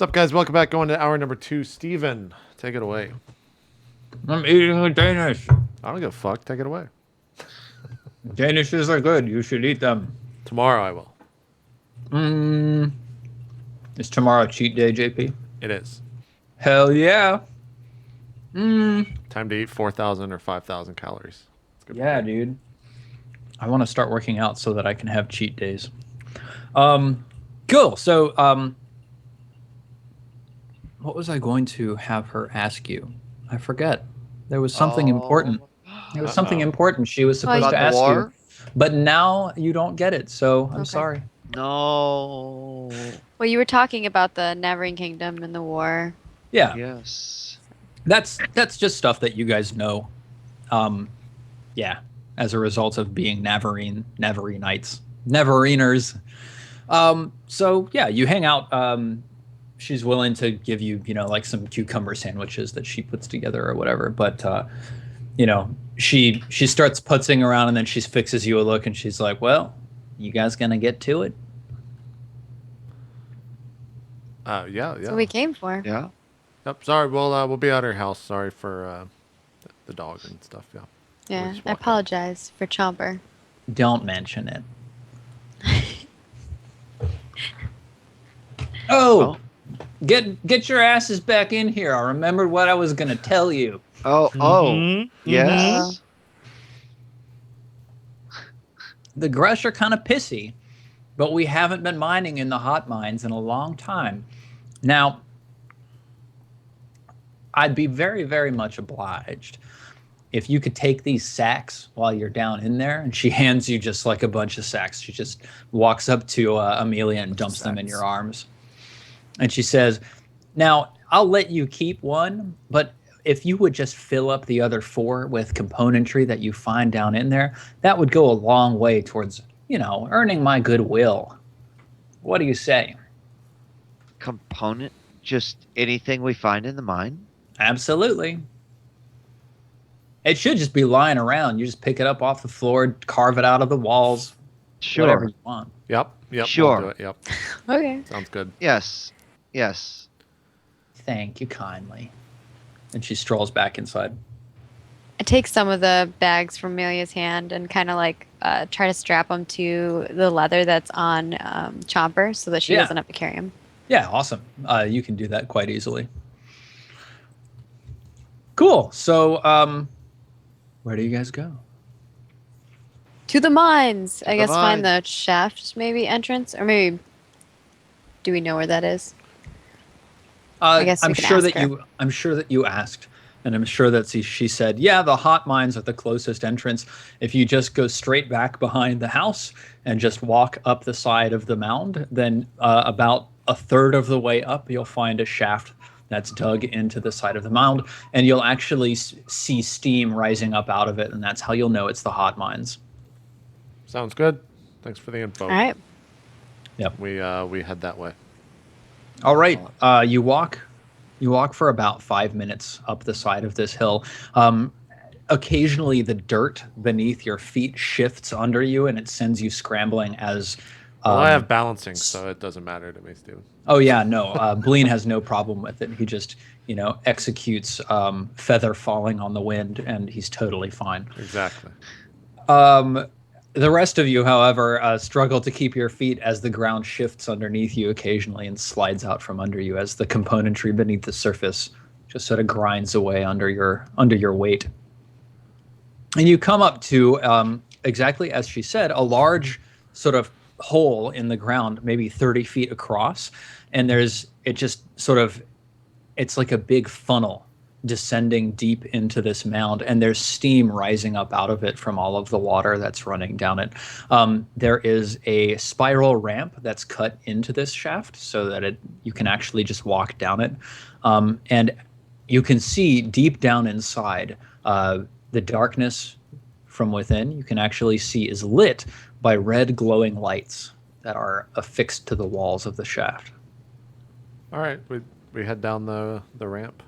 What's up, guys? Welcome back. Going to hour number 2. Steven, take it away. I'm eating a Danish. I don't give a fuck. Take it away. Danishes are good. You should eat them. Tomorrow I will. Is tomorrow cheat day, JP? It is. Hell yeah. Time to eat 4,000 or 5,000 calories. Yeah, dude. I want to start working out so that I can have cheat days. Cool. So, what was I going to have her ask you? I forget. There was something important. There was something important she was supposed to ask you. But now you don't get it, so I'm sorry. No. Well, you were talking about the Neverine Kingdom and the war. Yeah. Yes. That's just stuff that you guys know. Yeah, as a result of being Neverinites, Neveriners. So yeah, you hang out. She's willing to give you, like some cucumber sandwiches that she puts together or whatever. But she starts putzing around and then she fixes you a look and she's like, "Well, you guys gonna get to it?" Yeah. That's what we came for. Yeah. Yep. Sorry. We'll be at her house. Sorry for the dog and stuff. Yeah. Yeah. I apologize for Chomper. Don't mention it. Oh. Get your asses back in here. I remembered what I was gonna tell you. Yes. The Grush are kind of pissy, but we haven't been mining in the hot mines in a long time. Now, I'd be very, very much obliged if you could take these sacks while you're down in there. And she hands you just like a bunch of sacks. She just walks up to Amelia and dumps them in your arms. And she says, "Now, I'll let you keep one, but if you would just fill up the other 4 with componentry that you find down in there, that would go a long way towards, earning my goodwill. What do you say?" Component? Just anything we find in the mine? Absolutely. It should just be lying around. You just pick it up off the floor, carve it out of the walls, whatever you want. Yep. Sure. We'll do it. Yep. Okay. Sounds good. Yes. Thank you kindly. And she strolls back inside. I take some of the bags from Amelia's hand and kind of try to strap them to the leather that's on Chomper so that she doesn't have to carry them. Yeah, awesome. You can do that quite easily. Cool. So, where do you guys go? To the mines. I guess find mines. the shaft maybe entrance, or maybe do we know where that is? I guess I'm sure that you asked, and I'm sure that she said, "Yeah, the hot mines are the closest entrance. If you just go straight back behind the house and just walk up the side of the mound, then about a third of the way up, you'll find a shaft that's dug into the side of the mound, and you'll actually see steam rising up out of it, and that's how you'll know it's the hot mines." Sounds good. Thanks for the info. All right. Yep. We head that way. All right. You walk for about 5 minutes up the side of this hill. Occasionally, the dirt beneath your feet shifts under you, and it sends you scrambling as. Well, I have balancing, so it doesn't matter to me, Steven. Oh yeah, no. Bleen has no problem with it. He just, executes feather falling on the wind, and he's totally fine. Exactly. The rest of you, however, struggle to keep your feet as the ground shifts underneath you occasionally and slides out from under you as the componentry beneath the surface just sort of grinds away under your weight. And you come up to, exactly as she said, a large sort of hole in the ground, maybe 30 feet across. And it's like a big funnel descending deep into this mound, and there's steam rising up out of it from all of the water that's running down it. There is a spiral ramp that's cut into this shaft so that you can actually just walk down it. And you can see deep down inside, the darkness from within, you can actually see is lit by red glowing lights that are affixed to the walls of the shaft. All right. We head down the ramp.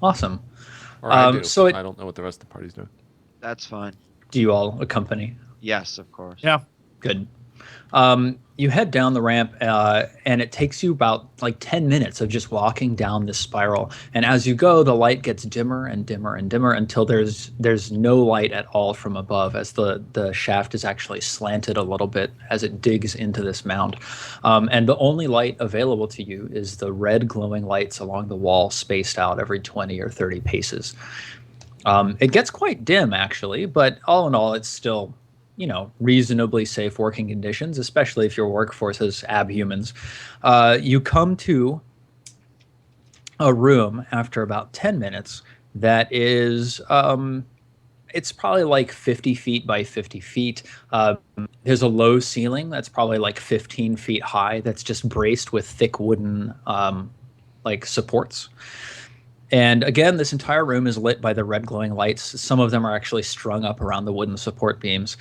Awesome. Or I do. So I don't know what the rest of the party's doing. That's fine. Do you all accompany? Yes, of course. Yeah. Good. You head down the ramp, and it takes you about like 10 minutes of just walking down this spiral. And as you go, the light gets dimmer and dimmer and dimmer until there's no light at all from above, as the shaft is actually slanted a little bit as it digs into this mound. And the only light available to you is the red glowing lights along the wall, spaced out every 20 or 30 paces. It gets quite dim, actually, but all in all, it's still, reasonably safe working conditions, especially if your workforce is abhumans. You come to a room after about 10 minutes that is, it's probably like 50 feet by 50 feet. There's a low ceiling that's probably like 15 feet high that's just braced with thick wooden supports. And again, this entire room is lit by the red glowing lights. Some of them are actually strung up around the wooden support beams.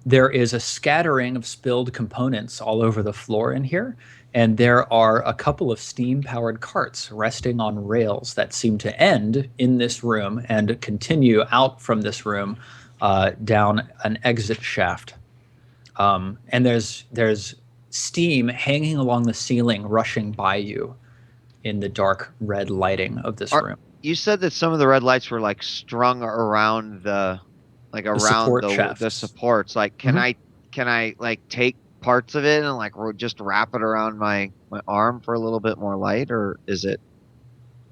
There is a scattering of spilled components all over the floor in here, and there are a couple of steam-powered carts resting on rails that seem to end in this room and continue out from this room down an exit shaft. And there's steam hanging along the ceiling, rushing by you in the dark red lighting of this room. You said that some of the red lights were like strung around the supports. Like, can I like take parts of it and like just wrap it around my arm for a little bit more light, or is it?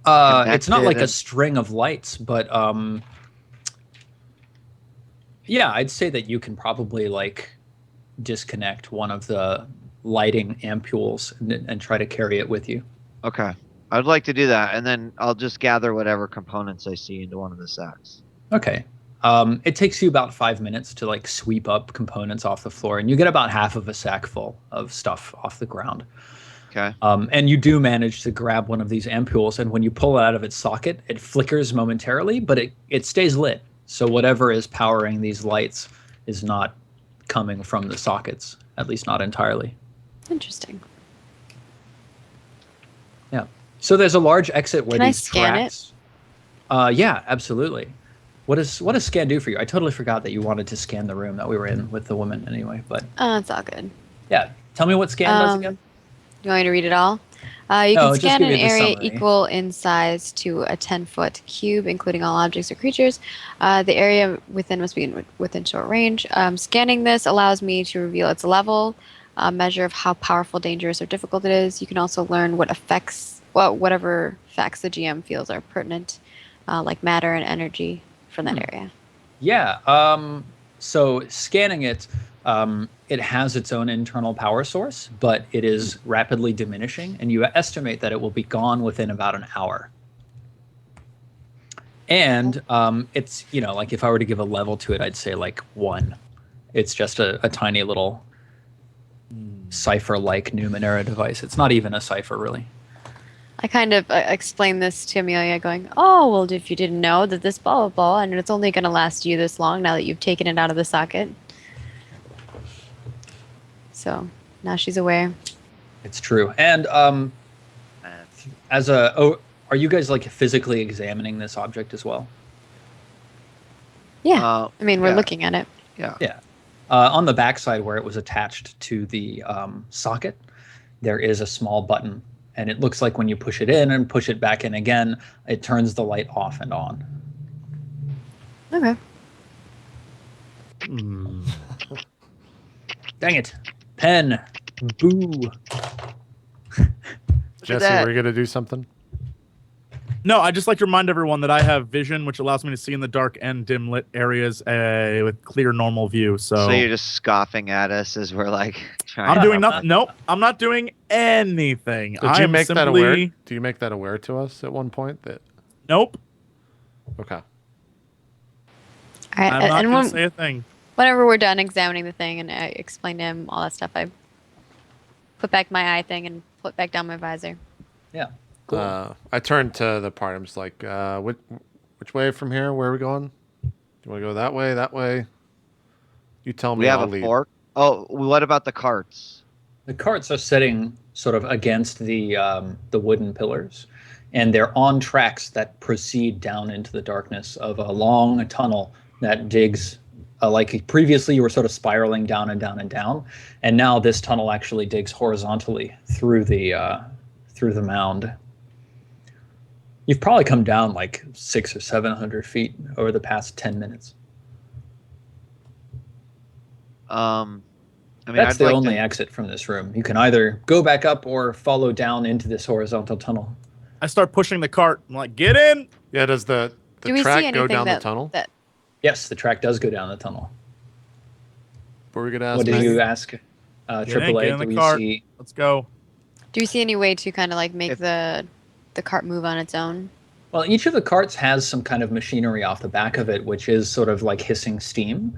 It's not like a string of lights, but yeah, I'd say that you can probably like disconnect one of the lighting ampules and try to carry it with you. Okay. I'd like to do that, and then I'll just gather whatever components I see into one of the sacks. Okay. It takes you about 5 minutes to like sweep up components off the floor, and you get about half of a sack full of stuff off the ground. Okay. And you do manage to grab one of these ampules, and when you pull it out of its socket, it flickers momentarily, but it stays lit. So whatever is powering these lights is not coming from the sockets, at least not entirely. Interesting. Yeah. So there's a large exit where Can these I scan tracks. Yeah, absolutely. What does scan do for you? I totally forgot that you wanted to scan the room that we were in with the woman anyway. But it's all good. yeah, tell me what scan does again. You want me to read it all? You No, can just scan give an me the area summary. equal in size to a 10-foot cube, including all objects or creatures. The area within must be within short range. Scanning this allows me to reveal its level, a measure of how powerful, dangerous, or difficult it is. You can also learn whatever facts the GM feels are pertinent, like matter and energy from that area. Yeah. So scanning it, it has its own internal power source, but it is rapidly diminishing, and you estimate that it will be gone within about an hour. And it's, like if I were to give a level to it, I'd say like 1. It's just a tiny little cipher-like Numenera device. It's not even a cipher, really. I kind of explained this to Amelia, going, "Oh, well, if you didn't know that this blah blah blah, and it's only going to last you this long now that you've taken it out of the socket." So now she's aware. It's true. And are you guys like physically examining this object as well? Yeah, I mean, we're looking at it. Yeah. Yeah. On the backside where it was attached to the socket, there is a small button. And it looks like when you push it in and push it back in again, it turns the light off and on. Okay. Dang it. Pen. Boo. Jesse, were you going to do something? No, I just like to remind everyone that I have vision, which allows me to see in the dark and dim lit areas with clear normal view. So you're just scoffing at us as we're like trying. I'm doing nothing. Nope, I'm not doing anything. Did you make that aware? Do you make that aware to us at one point? Nope. Okay. All right. I'm not going to say a thing. Whenever we're done examining the thing and I explain to him all that stuff, I put back my eye thing and put back down my visor. Yeah. Cool. I turned to the part. I'm just like, which way from here? Where are we going? Do you want to go that way? That way? You tell me. We have a fork. Oh, what about the carts? The carts are sitting sort of against the wooden pillars, and they're on tracks that proceed down into the darkness of a long tunnel that digs like previously you were sort of spiraling down and down and down, and now this tunnel actually digs horizontally through the mound. You've probably come down like 600 or 700 feet over the past 10 minutes. I mean, That's I'd the like only to, exit from this room. You can either go back up or follow down into this horizontal tunnel. I start pushing the cart. I'm like, get in. Yeah, does the Do we see track anything go down that, the tunnel? that Yes, the track does go down the tunnel. What were we gonna ask? What did Maggie? you ask? Get in AAA, the do we cart. see? Let's go. do we see any way to kind of like make If- the cart move on its own? Well, each of the carts has some kind of machinery off the back of it, which is sort of like hissing steam.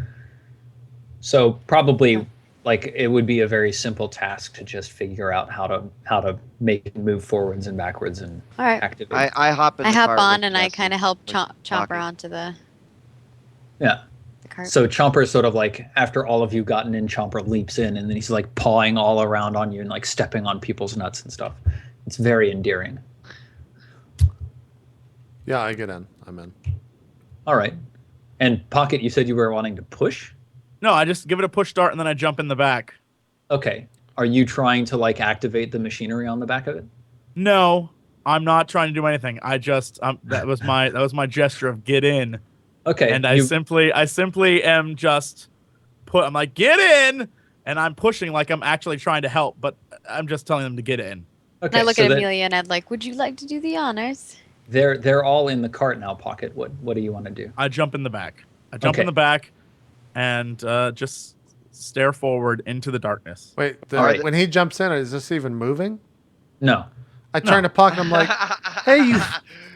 So probably, like, it would be a very simple task to just figure out how to make it move forwards and backwards and All right. activate. I hop in. I the hop cart on with and I Jesse, kind of help with Chomper Pocket. onto the Yeah. cart. So Chomper sort of like, after all of you gotten in, Chomper leaps in and then he's like pawing all around on you and like stepping on people's nuts and stuff. It's very endearing. Yeah, I get in. I'm in. All right. And Pocket, you said you were wanting to push? No, I just give it a push start and then I jump in the back. Okay. Are you trying to like activate the machinery on the back of it? No, I'm not trying to do anything. I just that was my gesture of get in. Okay. And I simply am just I'm like, get in, and I'm pushing like I'm actually trying to help, but I'm just telling them to get in. Okay. And I look so at that Amelia and I'd like, would you like to do the honors? they're all in the cart now, Pocket. What do you want to do? I jump in the back. I jump Okay. in the back and just stare forward into the darkness. Wait, All right. when he jumps in, is this even moving? No. I turn to Pocket. I'm like, hey, you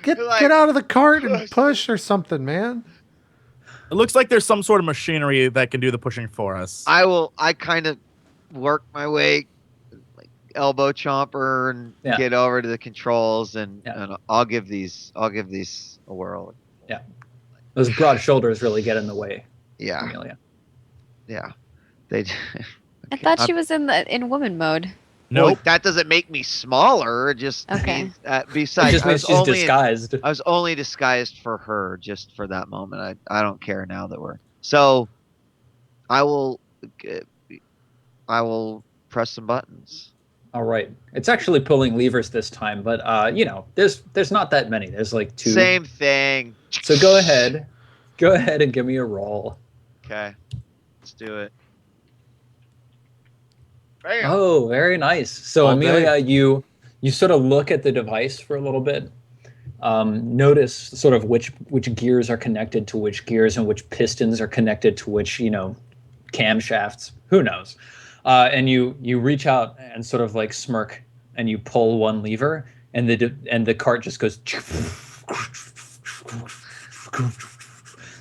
get out of the cart and push or something, man. It looks like there's some sort of machinery that can do the pushing for us. I kind of work my way, like elbow chomper, and Yeah. get over to the controls, and, Yeah. and I'll give these a whirl. Those broad shoulders really get in the way, Yeah, Amelia. yeah. They. I thought she was in woman mode. Nope. Well, that doesn't make me smaller. It just Okay. means, It besides, just means she's disguised. I was only disguised for her, just for that moment. I don't care now that we're so. I will press some buttons. All right. It's actually pulling levers this time, but there's not that many. There's like 2. Same thing. So go ahead. Go ahead and give me a roll. Okay, let's do it. Bam. Oh, very nice. So All Amelia, you sort of look at the device for a little bit. Notice sort of which gears are connected to which gears and which pistons are connected to which, camshafts. Who knows? And you reach out and sort of like smirk and you pull one lever and the cart just goes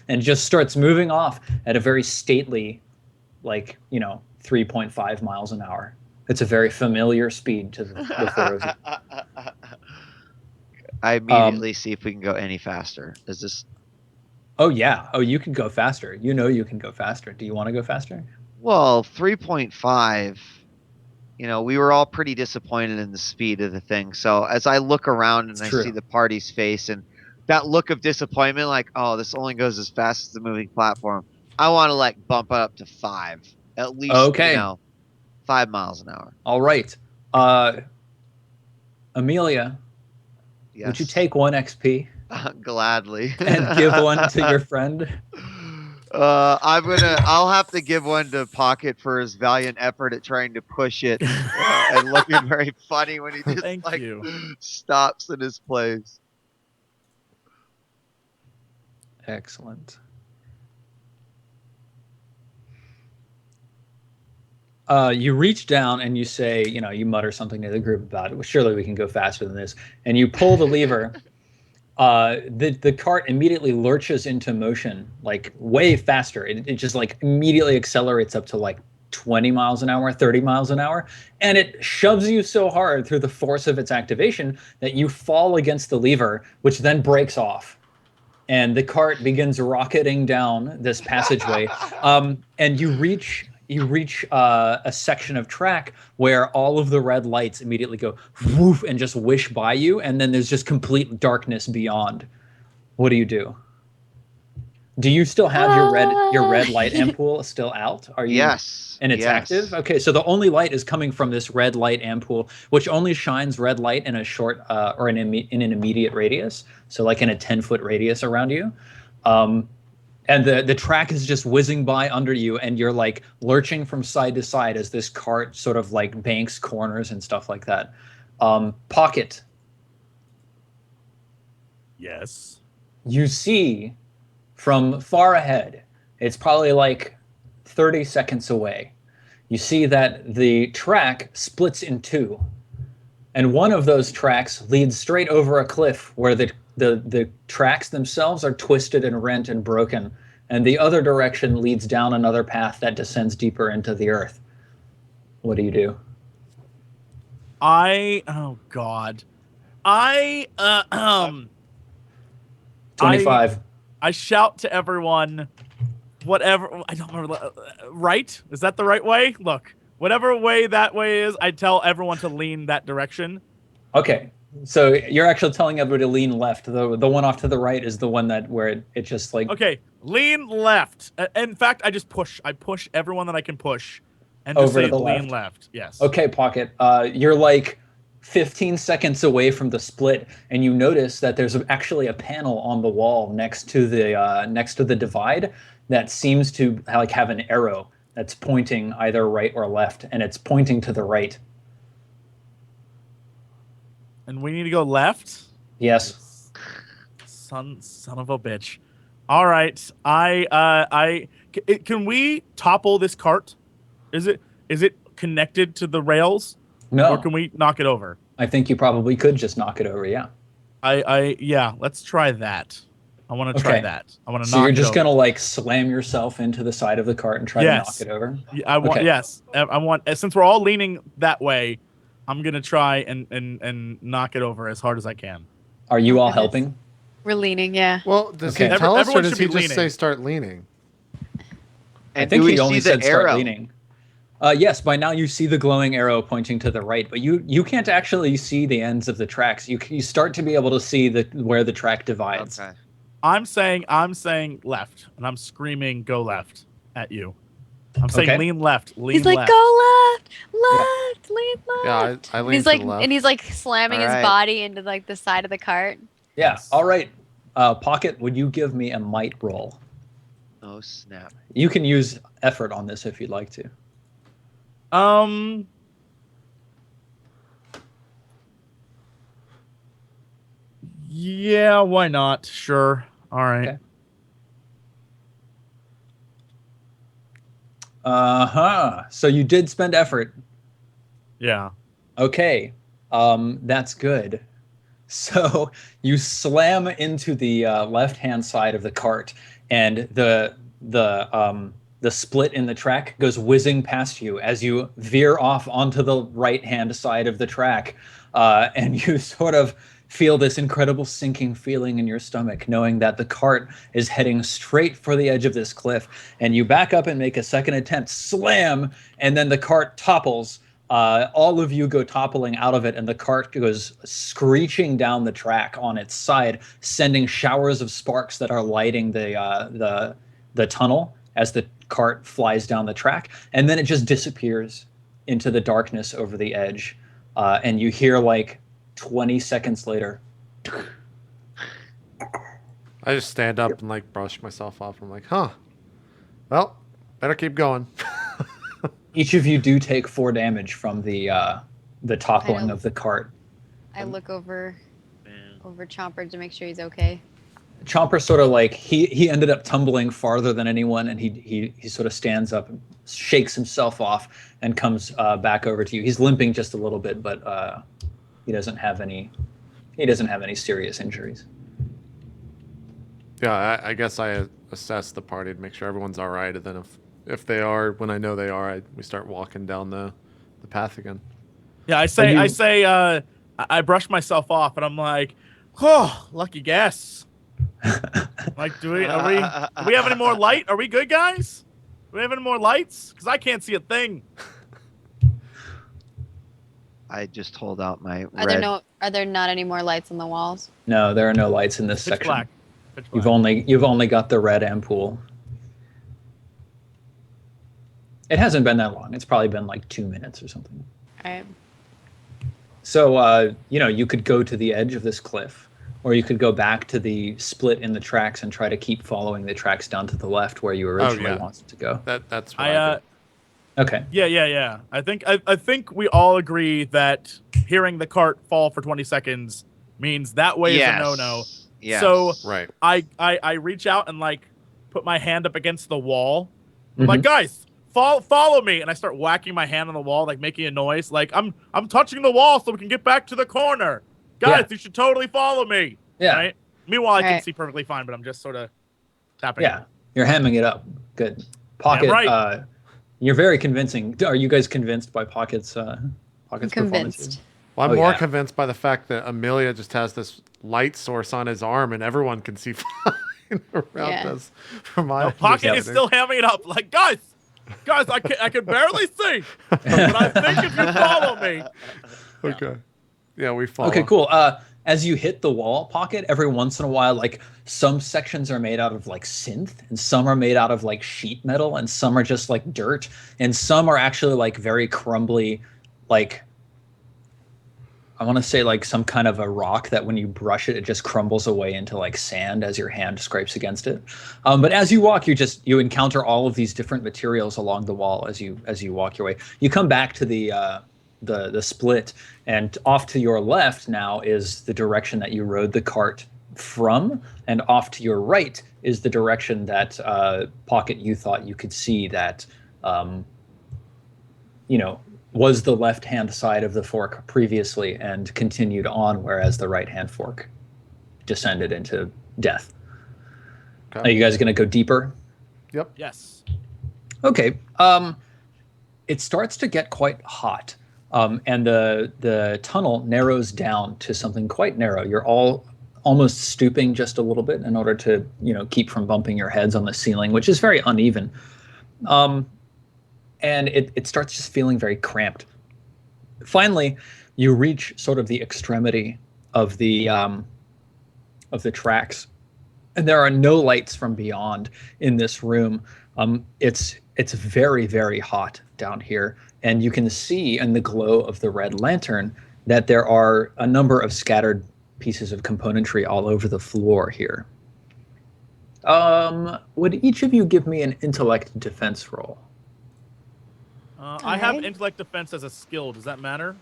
and just starts moving off at a very stately, 3.5 miles an hour. It's a very familiar speed to the four of you. I immediately see if we can go any faster. Is this? Oh yeah. Oh, you can go faster. You can go faster. Do you want to go faster? Well, 3.5. We were all pretty disappointed in the speed of the thing. So as I look around and It's I true. see the party's face and that look of disappointment, like, oh, this only goes as fast as the moving platform. I want to bump it up to 5, at least. Okay. 5 miles an hour. All right. Amelia, Yes. would you take 1 XP Gladly. and give one to your friend? I'll have to give one to Pocket for his valiant effort at trying to push it and looking very funny when he just Thank you. stops in his place. Excellent. You reach down and you say, you mutter something to the group about it. Well, surely we can go faster than this. And you pull the lever. The cart immediately lurches into motion, way faster. It just immediately accelerates up to 20 miles an hour, 30 miles an hour. And it shoves you so hard through the force of its activation that you fall against the lever, which then breaks off. And the cart begins rocketing down this passageway. And you reach a section of track where all of the red lights immediately go woof and just wish by you, and then there's just complete darkness beyond. What do you do? Do you still have your red light ampoule still out? Are you? Yes. And it's active? Okay, so the only light is coming from this red light ampoule, which only shines red light in a short or in an immediate radius, so like in a 10-foot radius around you. And the track is just whizzing by under you, and you're like lurching from side to side as this cart sort of like banks corners and stuff like that. Pocket, Yes. you see from far ahead, it's probably like 30 seconds away, you see that the track splits in two. And one of those tracks leads straight over a cliff where the tracks themselves are twisted and rent and broken. And the other direction leads down another path that descends deeper into the earth. What do you do? Oh God. 25. I shout to everyone, whatever. I don't remember. Right? Is that the right way? Look, whatever way that way is, I tell everyone to lean that direction. Okay. So you're actually telling everybody to lean left. The one off to the right is the one where it just like... Okay, lean left. In fact, I just push. I push everyone that I can push, and just Over say to the lean left. Yes. Okay, Pocket. You're like 15 seconds away from the split, and you notice that there's actually a panel on the wall next to the divide that seems to like have an arrow that's pointing either right or left, and it's pointing to the right. And we need to go left. Yes. Son of a bitch. All right. Can we topple this cart? Is it connected to the rails? No. Or can we knock it over? I think you probably could just knock it over, yeah. Yeah, let's try that. I want to try that. I want to So knock you're it just over. going to like slam yourself into the side of the cart and try to knock it over? I want Okay. yes. I want since we're all leaning that way, I'm going to try and knock it over as hard as I can. Are you all Goodness. helping? We're leaning, yeah. Well, does Okay. he tell us, or Everyone does should he be just leaning. say start leaning? I And think do we he only see the said start arrow? leaning. Yes, by now you see the glowing arrow pointing to the right, but you can't actually see the ends of the tracks. You start to be able to see where the track divides. Okay. I'm saying left, and I'm screaming go left at you. I'm saying Okay. lean left. Lean He's like, left. go left, lean left. Yeah, I And lean he's to like, the left. and he's like slamming his Alright. body into like the side of the cart. Yeah. Yes. All right. Pocket, would you give me a might roll? Oh snap! You can use effort on this if you'd like to. Yeah, why not? Sure. All right. Okay. So you did spend effort. Yeah. Okay. That's good. So you slam into the left-hand side of the cart, and the split in the track goes whizzing past you as you veer off onto the right-hand side of the track, and you sort of feel this incredible sinking feeling in your stomach, knowing that the cart is heading straight for the edge of this cliff. And you back up and make a second attempt, slam, and then the cart topples. All of you go toppling out of it, and the cart goes screeching down the track on its side, sending showers of sparks that are lighting the tunnel as the cart flies down the track, and then it just disappears into the darkness over the edge. And you hear like 20 seconds later. I just stand up and like brush myself off. I'm like, huh. Well, better keep going. Each of you do take 4 damage from the toppling know. of the cart. I look over Man. Chomper to make sure he's okay. Chomper sort of like he ended up tumbling farther than anyone, and he sort of stands up, and shakes himself off, and comes back over to you. He's limping just a little bit, but he doesn't have any serious injuries. Yeah, I guess I assess the party to make sure everyone's all right, and then if they are, when I know they are, we start walking down the path again. Yeah, I brush myself off, and I'm like, oh, lucky guess. Like, do we have any more light? Are we good, guys? Do we have any more lights? Because I can't see a thing. I just hold out my Are red. there not any more lights on the walls? No, there are no lights in this Pitch section. black. Pitch You've black. only got the red ampoule. It hasn't been that long. It's probably been like 2 minutes or something. All right. So, you could go to the edge of this cliff, or you could go back to the split in the tracks and try to keep following the tracks down to the left where you originally wanted to go. That's what I do. Okay. Yeah. I think we all agree that hearing the cart fall for 20 seconds means that way is a no-no. Yes. So Right. I reach out and like put my hand up against the wall. I'm like, guys, follow me, and I start whacking my hand on the wall, like making a noise, like I'm touching the wall so we can get back to the corner. Guys, you should totally follow me. Yeah. Right? Meanwhile, I can Right. see perfectly fine, but I'm just sort of tapping. Yeah. You're hamming it up. Good. Pocket. Right. You're very convincing. Are you guys convinced by Pocket's performance? Convinced. Well, I'm Oh, more yeah. convinced by the fact that Amelia just has this light source on his arm, and everyone can see flying around Yeah. us. From my Pocket is understanding. still hamming it up, like, guys, I can barely see, but I think if you follow me. Okay. Yeah, we follow. Okay, cool. As you hit the wall, Pocket, every once in a while, like some sections are made out of like synth, and some are made out of like sheet metal, and some are just like dirt, and some are actually like very crumbly, like I want to say like some kind of a rock that when you brush it, it just crumbles away into like sand as your hand scrapes against it. But as you walk, you encounter all of these different materials along the wall as you walk your way. You come back to the split, and off to your left now is the direction that you rode the cart from, and off to your right is the direction that Pocket, you thought you could see that was the left-hand side of the fork previously and continued on, whereas the right-hand fork descended into death. Okay. Are you guys going to go deeper? Yep. Yes. Okay. It starts to get quite hot, and the tunnel narrows down to something quite narrow. You're all almost stooping just a little bit in order to keep from bumping your heads on the ceiling, which is very uneven. And it starts just feeling very cramped. Finally, you reach sort of the extremity of the tracks, and there are no lights from beyond in this room. It's very, very hot down here, and you can see in the glow of the red lantern that there are a number of scattered pieces of componentry all over the floor here. Would each of you give me an intellect defense roll? I have Alright. intellect defense as a skill. Does that matter?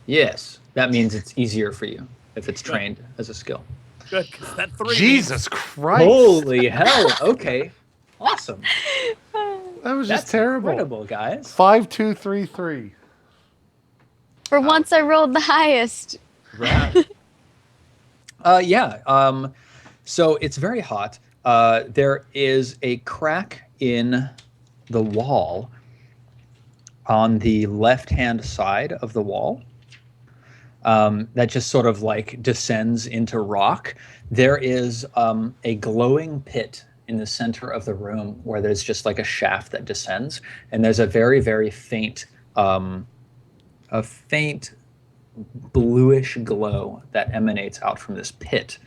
Yes, that means it's easier for you if it's trained as a skill. Good, 'cause that 3 Jesus Christ. Holy hell! Okay, awesome. That was That's just terrible. incredible, guys. 5, 2, 3, 3. For once, I rolled the highest. Right. So it's very hot. There is a crack in the wall on the left-hand side of the wall that just sort of like descends into rock. There is a glowing pit in the center of the room where there's just like a shaft that descends, and there's a very, very faint bluish glow that emanates out from this pit.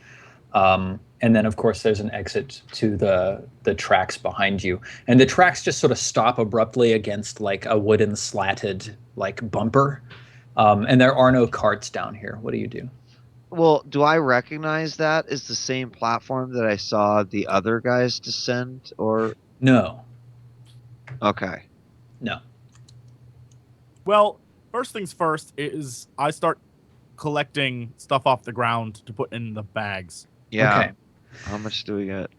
And then, of course, there's an exit to the tracks behind you. And the tracks just sort of stop abruptly against like a wooden slatted like bumper. And there are no carts down here. What do you do? Well, do I recognize that as the same platform that I saw the other guys descend? Or No. okay, No. Well, first things first is I start collecting stuff off the ground to put in the bags. yeah. Okay. How much do we get?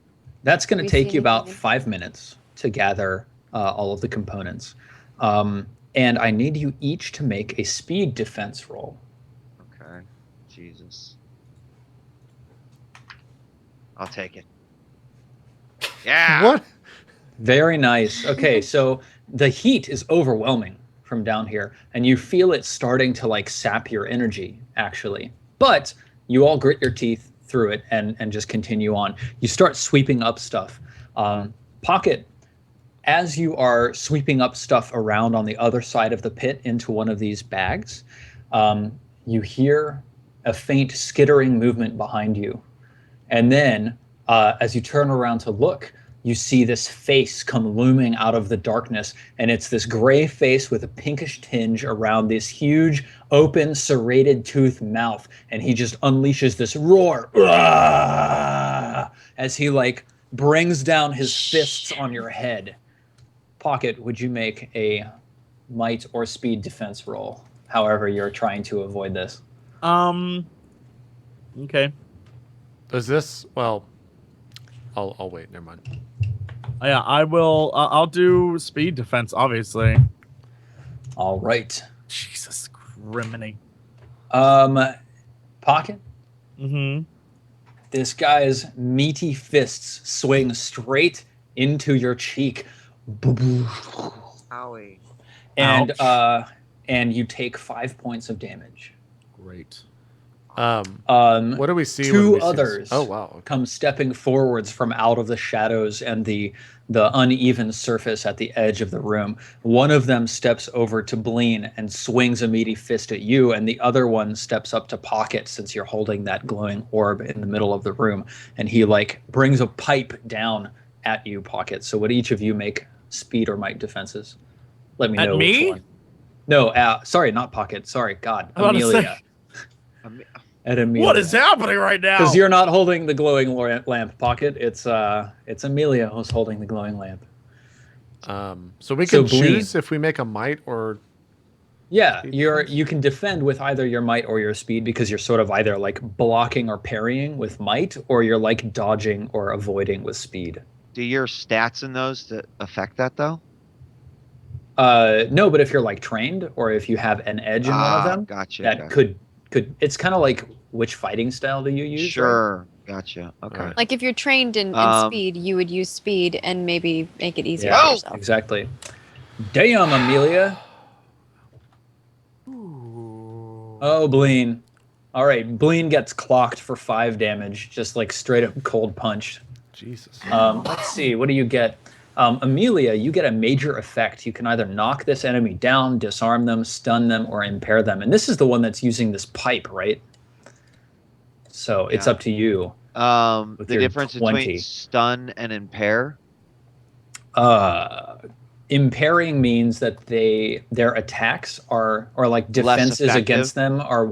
That's going to We take see you about anything? 5 minutes to gather all of the components. And I need you each to make a speed defense roll. Okay, Jesus. I'll take it. Yeah. What? Very nice. Okay, so the heat is overwhelming from down here, and you feel it starting to like sap your energy, actually. But you all grit your teeth through it and just continue on. You start sweeping up stuff. Pocket, as you are sweeping up stuff around on the other side of the pit into one of these bags, you hear a faint skittering movement behind you. And then, as you turn around to look, you see this face come looming out of the darkness, and it's this gray face with a pinkish tinge around this huge, open, serrated tooth mouth, and he just unleashes this roar as he like brings down his fists on your head. Pocket, would you make a might or speed defense roll? However, you're trying to avoid this. Okay. Is this well? I'll wait. Never mind. Yeah, I will. I'll do speed defense, obviously. All right. Jesus, criminy. Pocket. Mm-hmm. This guy's meaty fists swing straight into your cheek. Owie. And Ouch. And you take 5 points of damage. Great. What do we see? Two when we see others this? Oh wow. Okay. come stepping forwards from out of the shadows and the uneven surface at the edge of the room. One of them steps over to Bleen and swings a meaty fist at you, and the other one steps up to Pocket, since you're holding that glowing orb in the middle of the room, and he like brings a pipe down at you, Pocket. So would each of you make speed or might defenses? Let me know. At me? Which one. No, sorry, not Pocket. Sorry, God, I was about to Amelia. Am- At Amelia. What is happening right now? Because you're not holding the glowing lamp, Pocket. It's Amelia who's holding the glowing lamp. So we can Bleen. choose if we make a might or. Yeah, Speed you can defend with either your might or your speed, because you're sort of either like blocking or parrying with might, or you're like dodging or avoiding with speed. Do your stats in those that affect that though? No, but if you're like trained, or if you have an edge in one of them, Gotcha. that could it's kind of like, which fighting style do you use? Right? Sure. Gotcha. Okay. Alright. Like if you're trained in speed, you would use speed and maybe make it easier Yeah, for yourself. exactly. Damn, Amelia. Oh, Bleen. All right, Bleen gets clocked for 5 damage, just like straight up cold punched. Jesus. Let's see, what do you get? Amelia, you get a major effect. You can either knock this enemy down, disarm them, stun them, or impair them. And this is the one that's using this pipe, right? So it's up to you. The your difference 20. between stun and impair. Impairing means that their attacks are, or like defenses effective? against them are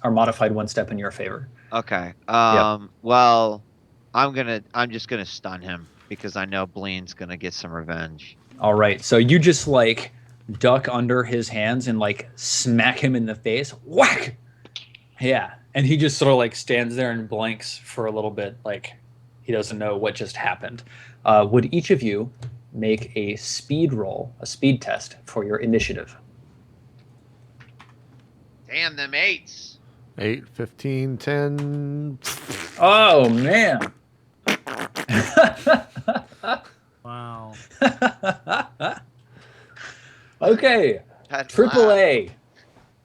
modified 1 step in your favor. Okay. Well, I'm just gonna stun him because I know Bleen's gonna get some revenge. All right, so you just like duck under his hands and like smack him in the face. Whack! Yeah, and he just sort of like stands there and blanks for a little bit, like he doesn't know what just happened. Would each of you make a speed roll, a speed test for your initiative? Damn them 8s. 8, 15, 10. Oh man! Wow. Okay, That's triple loud. A.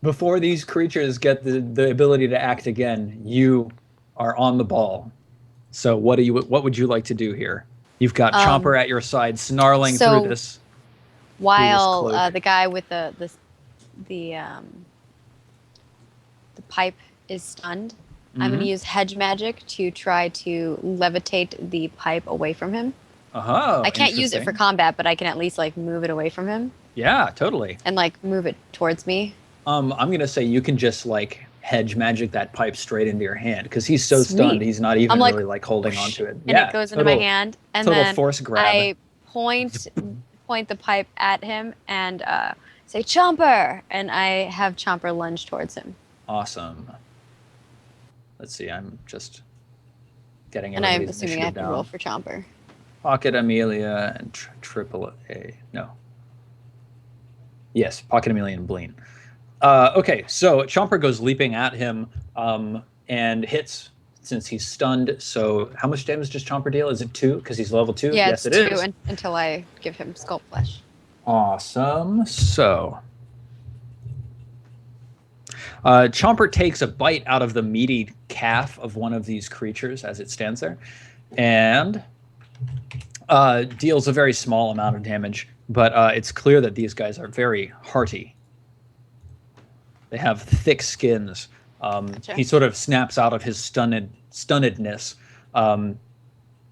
Before these creatures get the ability to act again, you are on the ball. So what would you like to do here? You've got Chomper at your side, snarling so through this. While cloak. the guy with the pipe is stunned, I'm going to use hedge magic to try to levitate the pipe away from him. I can't use it for interesting. combat, but I can at least like move it away from him Yeah, totally. and like move it towards me. I'm gonna say you can just like hedge magic that pipe straight into your hand, because he's so Sweet. stunned he's not even I'm like, really like holding onto it. And it goes into my hand, and total then force grab. I point the pipe at him and say Chomper, and I have Chomper lunge towards him. Awesome. Let's see, I'm just getting And I'm everybody's assuming I have initiative to roll down. for Chomper. Pocket Amelia and triple A. No. Yes, Pocket Amelia and Bleen. Okay, so Chomper goes leaping at him and hits, since he's stunned. So how much damage does Chomper deal? Is it 2? Because he's level 2? Yeah, yes, it's it 2 is. until I give him Sculpt Flesh. Awesome. So Chomper takes a bite out of the meaty calf of one of these creatures as it stands there, and deals a very small amount of damage, but it's clear that these guys are very hearty. They have thick skins, Gotcha. He sort of snaps out of his stunnedness,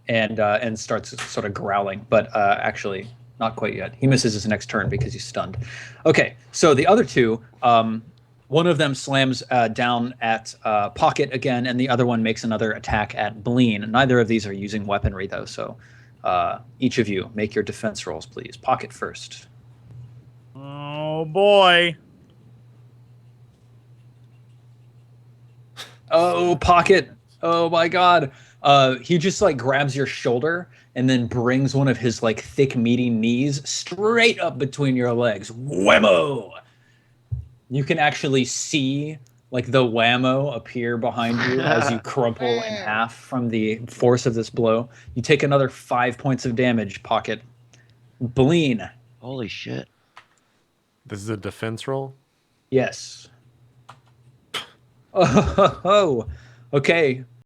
and starts sort of growling. But actually, not quite yet. He misses his next turn because he's stunned. Okay, so the other two, one of them slams down at Pocket again, and the other one makes another attack at Bleen. Neither of these are using weaponry, though, so each of you make your defense rolls, please. Pocket first. Oh, boy. Oh, Pocket. Oh, my God. He just, like, grabs your shoulder and then brings one of his, like, thick, meaty knees straight up between your legs. Whammo! You can actually see, like, the whammo appear behind you as you crumple in half from the force of this blow. You take another 5 points of damage, Pocket. Bleen. Holy shit. This is a defense roll? Yes. Oh, okay.